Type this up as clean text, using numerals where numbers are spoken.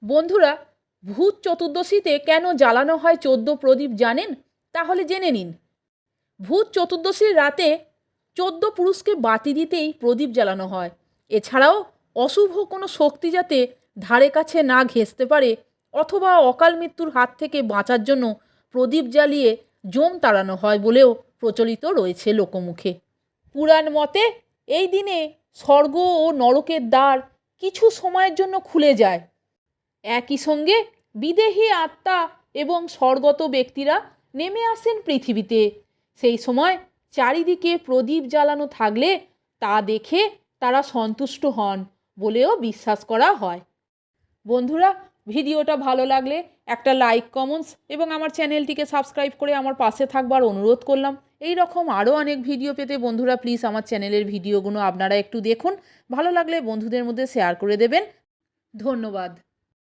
বন্ধুরা, ভূত চতুর্দশীতে কেন জ্বালানো হয় 14 প্রদীপ জানেন? তাহলে জেনে নিন। ভূত চতুর্দশীর রাতে 14 পুরুষকে বাতি দিতেই প্রদীপ জ্বালানো হয়। এছাড়াও অশুভ কোনো শক্তি যাতে ধারে কাছে না ঘেঁষতে পারে অথবা অকাল মৃত্যুর হাত থেকে বাঁচার জন্য প্রদীপ জ্বালিয়ে যম তাড়ানো হয় বলেও প্রচলিত রয়েছে লোকমুখে। পুরাণ মতে এই দিনে স্বর্গ ও নরকের দ্বার কিছু সময়ের জন্য খুলে যায়। একই সঙ্গে বিদেহী আত্মা এবং স্বর্গত ব্যক্তিরা নেমে আসেন পৃথিবীতে। সেই সময় চারিদিকে প্রদীপ জ্বালানো থাকলে তা দেখে তারা সন্তুষ্ট হন বলেও বিশ্বাস করা হয়। বন্ধুরা, ভিডিওটা ভালো লাগলে একটা লাইক, কমেন্টস এবং আমার চ্যানেলটিকে সাবস্ক্রাইব করে আমার পাশে থাকবার অনুরোধ করলাম। এই রকম আরও অনেক ভিডিও পেতে বন্ধুরা প্লিজ আমার চ্যানেলের ভিডিওগুলো আপনারা একটু দেখুন। ভালো লাগলে বন্ধুদের মধ্যে শেয়ার করে দেবেন। ধন্যবাদ।